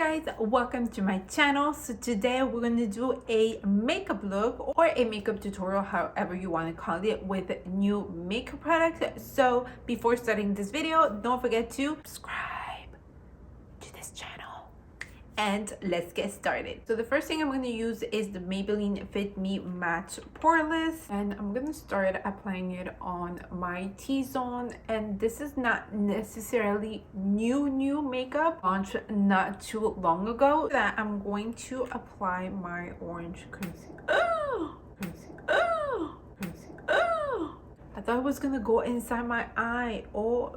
guys, welcome to my channel. So today we're going to do a makeup look or a makeup tutorial, however you want to call it, with new makeup products. So before starting this video, don't forget to subscribe to this channel and let's get started. So the first thing I'm going to use is the Maybelline Fit Me Matte Poreless, and I'm going to start applying it on my T-zone. And this is not necessarily new makeup, launched not too long ago. That I'm going to apply my orange concealer. I thought it was gonna go inside my eye. Oh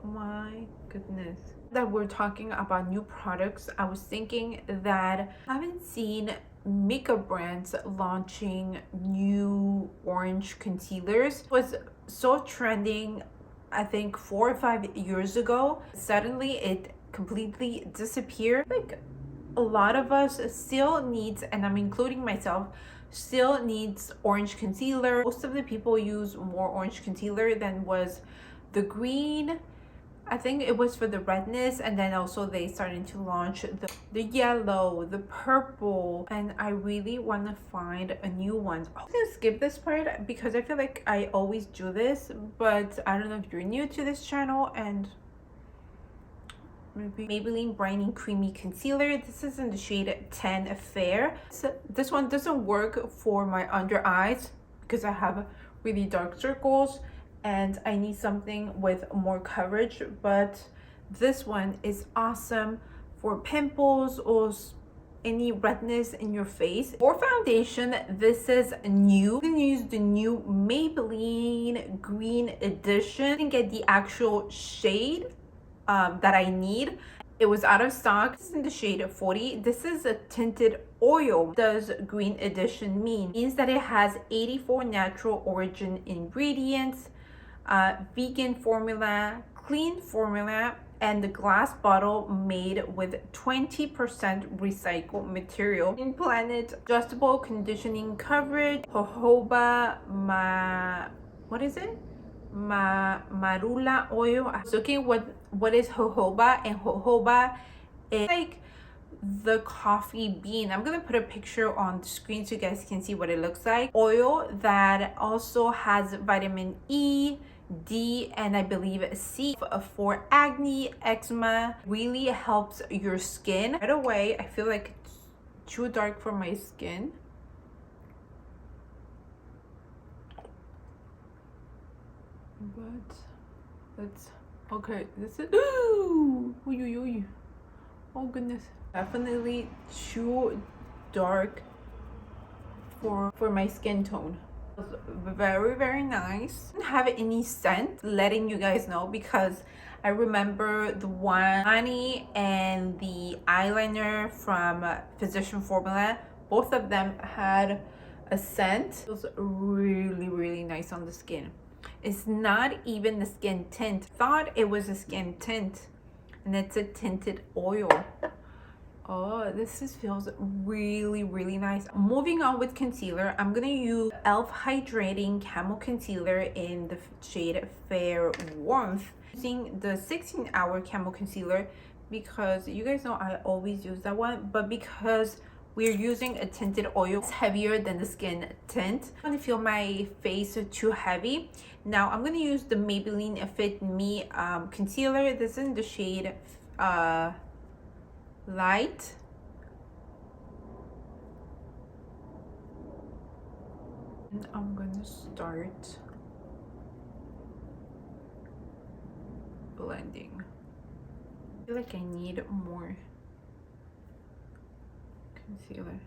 my goodness. That we're talking about new products, I was thinking that I haven't seen makeup brands launching new orange concealers. It was so trending, I think 4 or 5 years ago. Suddenly it completely disappeared. Like, a lot of us still needs, and I'm including myself, still needs orange concealer. Most of the people use more orange concealer than was the green. I think it was for the redness, and then also they started to launch the yellow, the purple, and I really want to find a new one. I'm gonna skip this part because I feel like I always do this, but I don't know if you're new to this channel. And maybe Maybelline Brightening Creamy Concealer. This is in the shade 10 Fair. So this one doesn't work for my under eyes because I have really dark circles and I need something with more coverage, but this one is awesome for pimples or any redness in your face. For foundation, this is new. You can use the new Maybelline Green Edition. I didn't get the actual shade that I need. It was out of stock. This is in the shade 40. This is a tinted oil. What does Green Edition mean? It means that it has 84 natural origin ingredients, vegan formula, clean formula, and the glass bottle made with 20% recycled material. In Planet adjustable conditioning coverage, jojoba, what is it? Marula oil. I was looking what is jojoba, and jojoba is like the coffee bean. I'm gonna put a picture on the screen so you guys can see what it looks like. Oil that also has vitamin E, D, and I believe C for acne, eczema. Really helps your skin. Right away, I feel like it's too dark for my skin. But let's, okay, this is, ooh, oh goodness, definitely too dark for my skin tone. Very nice. Didn't have any scent, letting you guys know, because I remember the one honey and the eyeliner from Physician Formula, both of them had a scent. It was really nice on the skin. It's not even the skin tint. Thought it was a skin tint, and it's a tinted oil. Oh, feels really nice. Moving on with concealer, I'm gonna use e.l.f. Hydrating Camo Concealer in the shade Fair Warmth. Using the 16-hour Camo Concealer because you guys know I always use that one, but because we're using a tinted oil, it's heavier than the skin tint. I don't feel my face too heavy. Now I'm gonna use the Maybelline Fit Me concealer. This is in the shade light. And I'm gonna start blending. I feel like I need more concealer.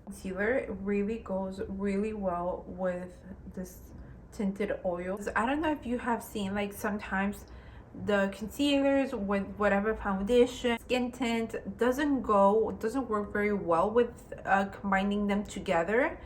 Concealer really goes really well with this tinted oil. I don't know if you have seen, like, sometimes the concealers with whatever foundation, skin tint doesn't work very well with combining them together,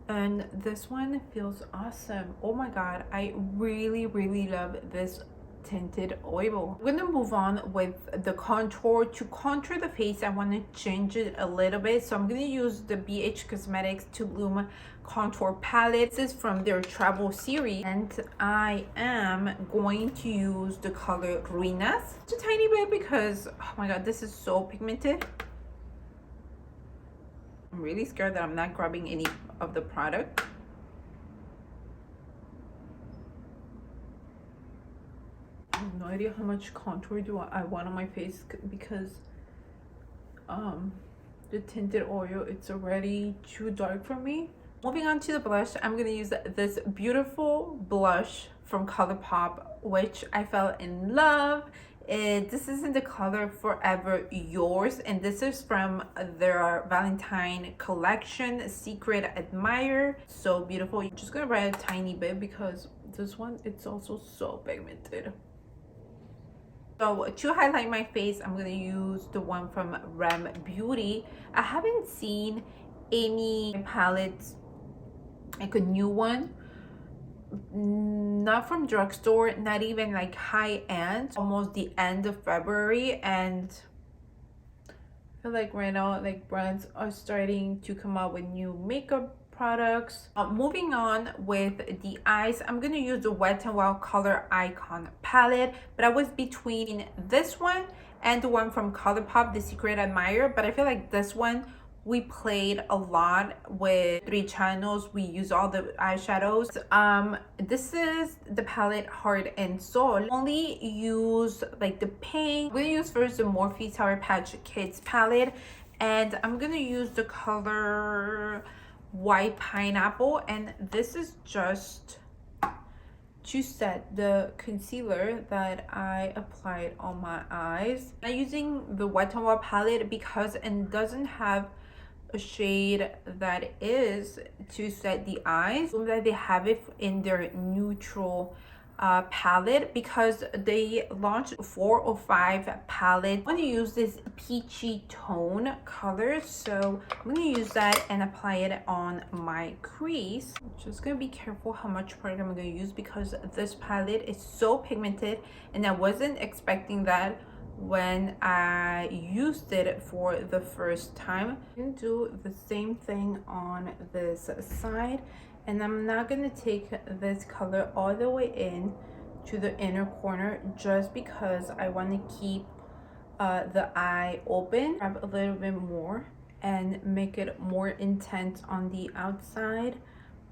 and this one feels awesome. Oh my god, I really love this tinted oil. I'm gonna move on with the contour. To contour the face, I want to change it a little bit, so I'm gonna use the BH Cosmetics Tulum contour palette. This is from their travel series, and I am going to use the color Ruinas just a tiny bit because, oh my god, this is so pigmented. I'm really scared that I'm not grabbing any of the product. I have no idea how much contour do I want on my face because the tinted oil, it's already too dark for me. Moving on to the blush, I'm gonna use this beautiful blush from ColourPop, which I fell in love. This is in the color Forever Yours, and this is from their Valentine collection, Secret Admirer. So beautiful. I'm just gonna write a tiny bit because this one, it's also so pigmented. So to highlight my face, I'm gonna use the one from Rem Beauty. I haven't seen any palettes, like a new one, not from drugstore, not even like high-end, almost the end of February, and I feel like right now like brands are starting to come out with new makeup products. Moving on with the eyes, I'm gonna use the Wet n Wild Color Icon palette, but I was between this one and the one from ColourPop, the Secret Admirer, but I feel like this one we played a lot with 3 channels. We use all the eyeshadows. This is the palette Heart and Soul. Only use like the pink. I'm gonna use first the Morphe Sour Patch Kids palette, and I'm gonna use the color White Pineapple, and this is just to set the concealer that I applied on my eyes. I'm using the Wet n Wild palette because it doesn't have a shade that is to set the eyes, so that they have it in their neutral palette, because they launched 4 or 5 palettes. I'm going to use this peachy tone color, so I'm going to use that and apply it on my crease. I'm just going to be careful how much product I'm going to use because this palette is so pigmented, and I wasn't expecting that when I used it for the first time. I'm going to do the same thing on this side, and I'm not going to take this color all the way in to the inner corner just because I want to keep the eye open. Grab a little bit more and make it more intense on the outside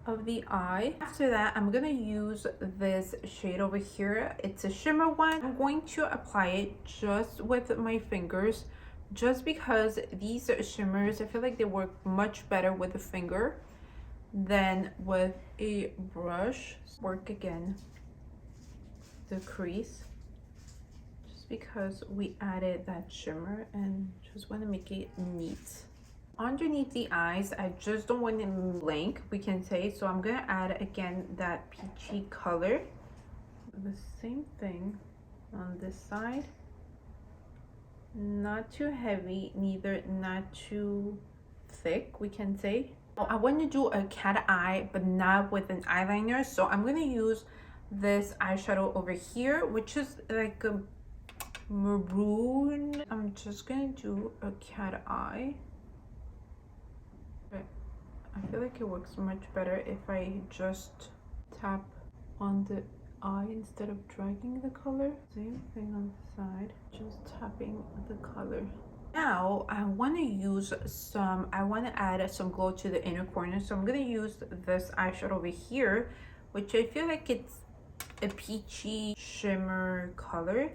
of the eye. After that, I'm gonna use this shade over here. It's a shimmer one. I'm going to apply it just with my fingers, just because these shimmers, I feel like they work much better with a finger than with a brush. Work again the crease, just because we added that shimmer and just want to make it neat. Underneath the eyes, I just don't want it blank, we can say, so I'm gonna add again that peachy color. The same thing on this side, not too heavy, neither not too thick, we can say. I want to do a cat eye, but not with an eyeliner, so I'm gonna use this eyeshadow over here, which is like a maroon. I'm just gonna do a cat eye. I feel like it works much better if I just tap on the eye instead of dragging the color. Same thing on the side, just tapping the color. Now I want to use some, I want to add some glow to the inner corner, so I'm going to use this eyeshadow over here, which I feel like it's a peachy shimmer color,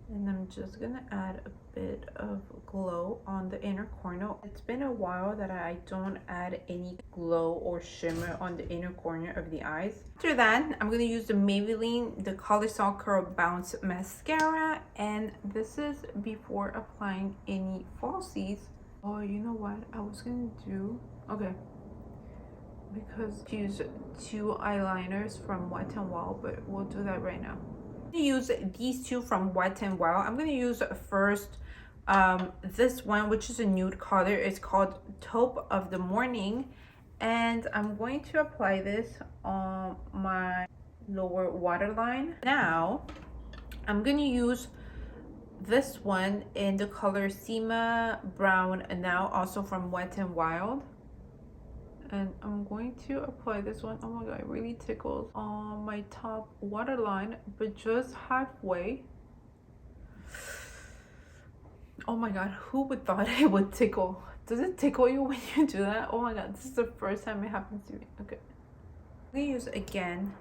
and I'm just gonna add a bit of glow on the inner corner. It's been a while that I don't add any glow or shimmer on the inner corner of the eyes. After that, I'm gonna use the Maybelline, the Colossal Curl Bounce Mascara, and this is before applying any falsies. Oh, you know what I was gonna do? Okay, because I use 2 eyeliners from Wet n Wild, but we'll do that right now. I'm gonna use these 2 from Wet n Wild. I'm gonna use first this one, which is a nude color. It's called Taupe of the Morning, and I'm going to apply this on my lower waterline. Now I'm gonna use this one in the color Sema Brown, and now also from Wet n Wild. And I'm going to apply this one. Oh my god, it really tickles on my top waterline, but just halfway. Oh my god, who would thought it would tickle? Does it tickle you when you do that? Oh my god, this is the first time it happens to me. Okay, I'm gonna use again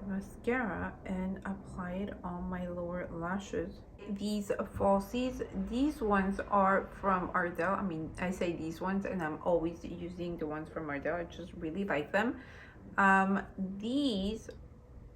mascara and apply it on my lower lashes. These falsies, these ones are from Ardell. I mean, I say these ones and I'm always using the ones from Ardell. I just really like them. These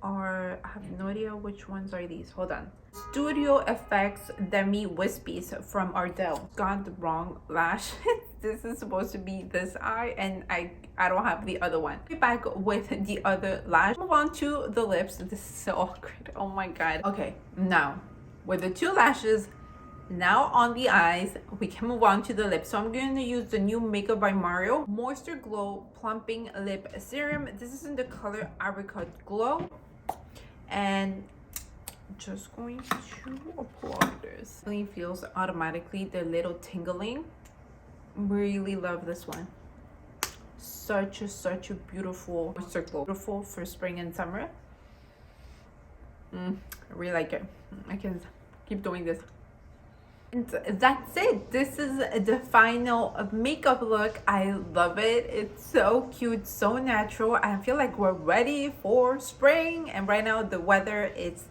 are, I have no idea which ones are these. Hold on. Studio Effects Demi Wispies from Ardell. Got the wrong lash. This is supposed to be this eye, and I don't have the other one. Be back with the other lash. Move on to the lips. This is so awkward. Oh my god. Okay, now with the two lashes, now on the eyes, we can move on to the lips. So I'm going to use the new Makeup by Mario Moisture Glow Plumping Lip Serum. This is in the color Apricot Glow, and just going to apply this. It really feels automatically the little tingling. Really love this one. Such a beautiful moisture glow. Beautiful for spring and summer. I really like it. I can keep doing this. And that's it. This is the final makeup look. I love it. It's so cute, so natural. I feel like we're ready for spring, and right now the weather is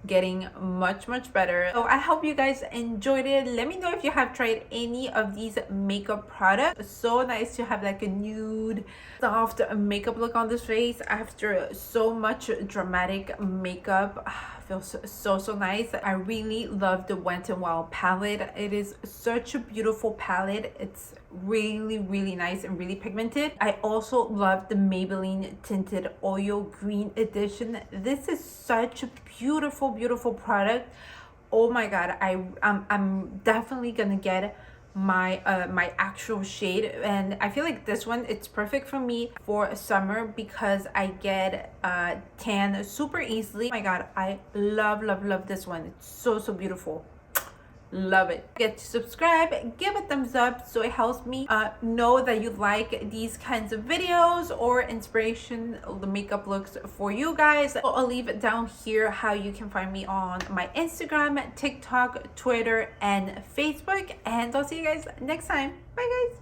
getting much better. So I hope you guys enjoyed it. Let me know if you have tried any of these makeup products. So nice to have like a nude soft makeup look on this face after so much dramatic makeup. Feels so nice. I really love the Wet n Wild palette. It is such a beautiful palette. It's really nice and really pigmented. I also love the Maybelline tinted oil green edition. This is such a beautiful product. Oh my god, I'm definitely gonna get my my actual shade, and I feel like this one, it's perfect for me for summer because I get tan super easily. Oh my god, I love this one. It's so beautiful. Love it. Don't forget to subscribe, give a thumbs up so it helps me know that you like these kinds of videos or inspiration, the makeup looks for you guys. So I'll leave it down here how you can find me on my Instagram, TikTok, Twitter, and Facebook, and I'll see you guys next time. Bye guys.